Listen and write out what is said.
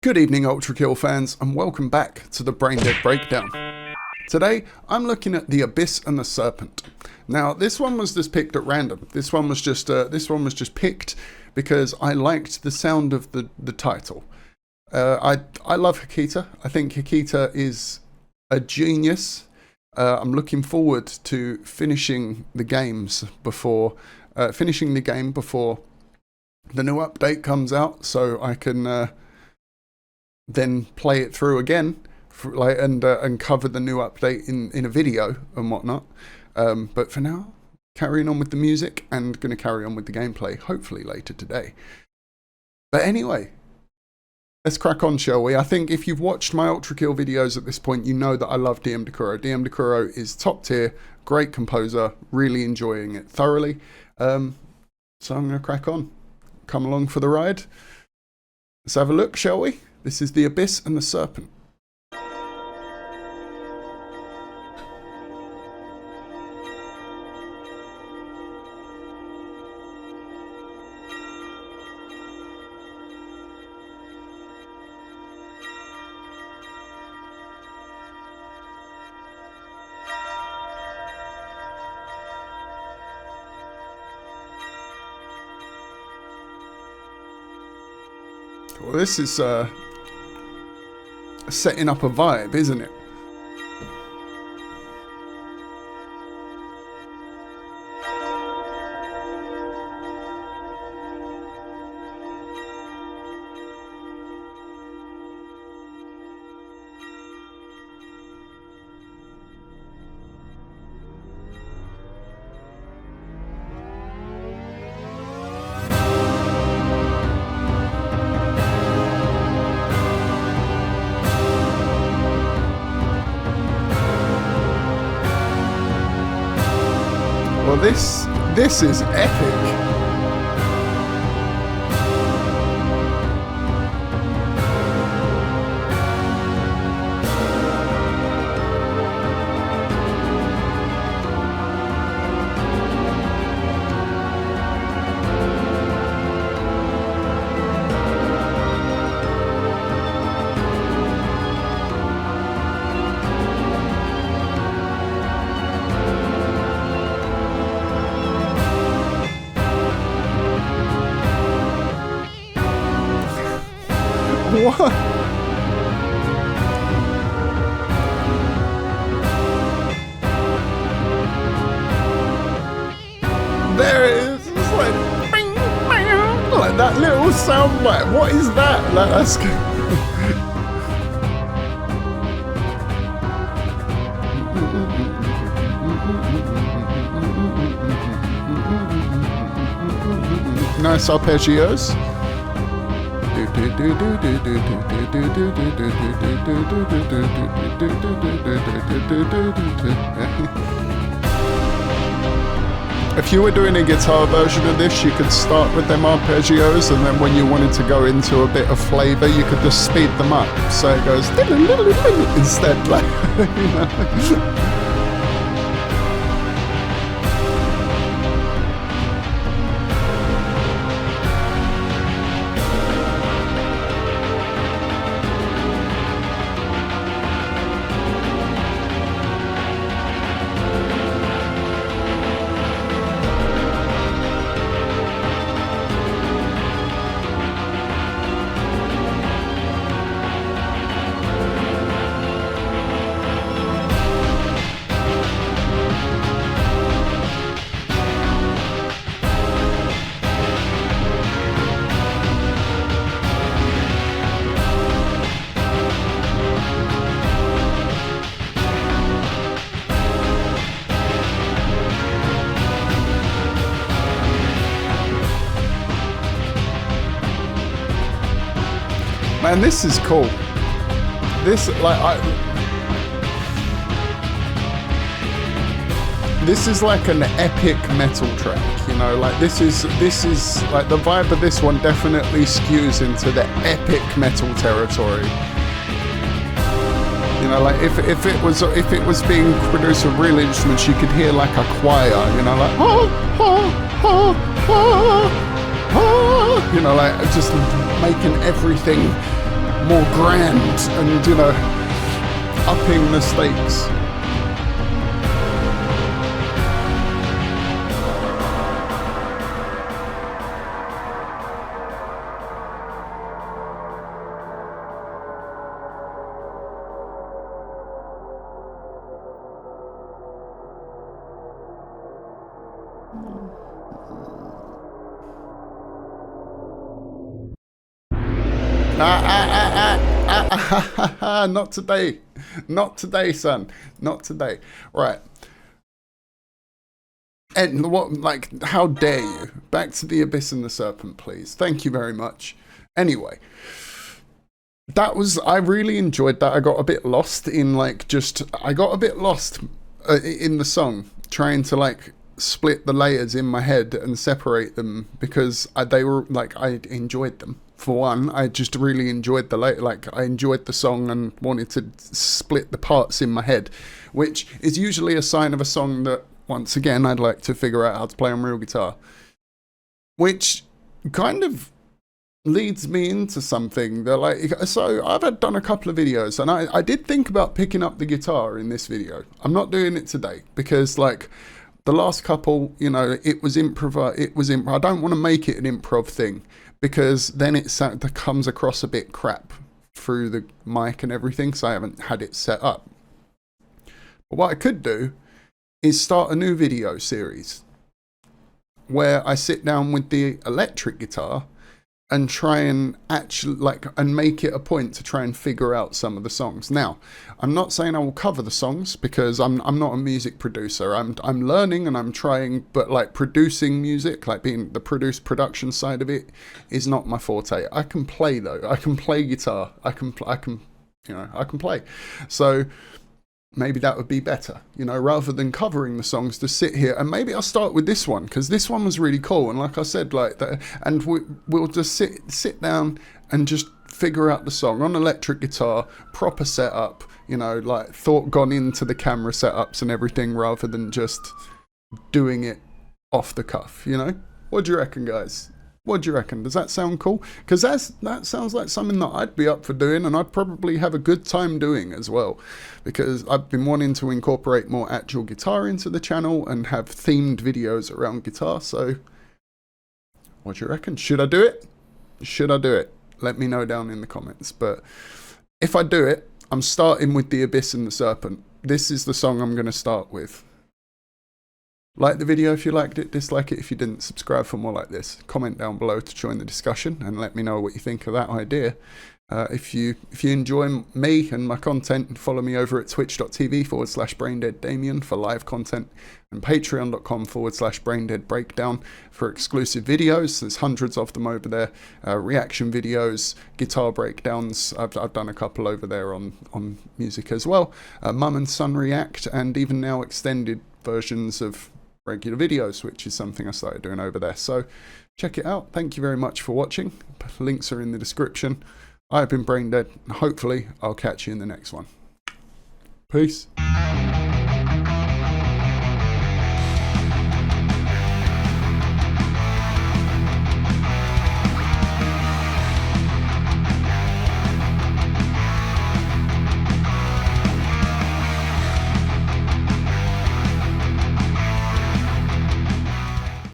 Good evening, ULTRAKILL fans, and welcome back to the Braindead Breakdown. Today, I'm looking at The Abyss and the Serpent. Now, this one was just picked at random. This one was just picked because I liked the sound of the title. I love Hakita. I think Hakita is a genius. I'm looking forward to finishing the game before the new update comes out, so I can then play it through again, and cover the new update in a video and whatnot. But for now, carrying on with the music and going to carry on with the gameplay, hopefully later today. But anyway, let's crack on, shall we? I think if you've watched my ULTRAKILL videos at this point, you know that I love DM Decuro. DM Decuro is top tier, great composer, really enjoying it thoroughly. So I'm going to crack on. Come along for the ride. Let's have a look, shall we? This is The Abyss and the Serpent. Well, this is setting up a vibe, isn't it? Well, this is epic. What? There it is. It's like, bing, bing, like that little sound bite. What is that? Like, that's nice arpeggios. If you were doing a guitar version of this, you could start with them arpeggios, and then when you wanted to go into a bit of flavor, you could just speed them up. So it goes instead, like, you know. Man, this is cool. This, like, this is like an epic metal track, you know. Like, this is like the vibe of this one definitely skews into the epic metal territory. You know, like if it was being produced with real instruments, you could hear like a choir, you know, like you know, like just making everything more grand and, you know, upping the stakes. Not today. Not today, son. Not today. Right. And what, like, how dare you? Back to the Abyss and the Serpent, please. Thank you very much. Anyway, that was, I really enjoyed that. I got a bit lost in, like, I got a bit lost in the song, trying to, like, split the layers in my head and separate them, because they were, like, I enjoyed them. For one, I just really enjoyed I enjoyed the song and wanted to split the parts in my head, which is usually a sign of a song that, once again, I'd like to figure out how to play on real guitar. Which kind of leads me into something that, like, so I've done a couple of videos, and I did think about picking up the guitar in this video. I'm not doing it today because, like, the last couple, you know, it was improv. I don't want to make it an improv thing, because then it comes across a bit crap through the mic and everything, so I haven't had it set up. But what I could do is start a new video series where I sit down with the electric guitar and try and actually, like, and make it a point to try and figure out some of the songs. Now, I'm not saying I will cover the songs, because I'm not a music producer. I'm learning and I'm trying, but, like, producing music, like being the production side of it, is not my forte. I can play though. I can play guitar. I can play. So maybe that would be better, you know, rather than covering the songs, to sit here. And maybe I'll start with this one, because this one was really cool. And like I said, like that, and we'll just sit down and just figure out the song on electric guitar, proper setup, you know, like thought gone into the camera setups and everything, rather than just doing it off the cuff, you know? What do you reckon, guys? What do you reckon? Does that sound cool? Because that sounds like something that I'd be up for doing, and I'd probably have a good time doing as well, because I've been wanting to incorporate more actual guitar into the channel and have themed videos around guitar. So what do you reckon? Should I do it? Should I do it? Let me know down in the comments. But if I do it, I'm starting with the Abyss and the Serpent. This is the song I'm going to start with. Like the video if you liked it, dislike it if you didn't, subscribe for more like this, comment down below to join the discussion and let me know what you think of that idea. If you enjoy me and my content, follow me over at twitch.tv/braindeaddamien for live content, and patreon.com/braindeadbreakdown for exclusive videos. There's hundreds of them over there, reaction videos, guitar breakdowns. I've done a couple over there on music as well, Mum and Son React, and even now extended versions of regular videos, which is something I started doing over there. So check it out. Thank you very much for watching. Links are in the description. I've been Braindead, and hopefully I'll catch you in the next one. Peace.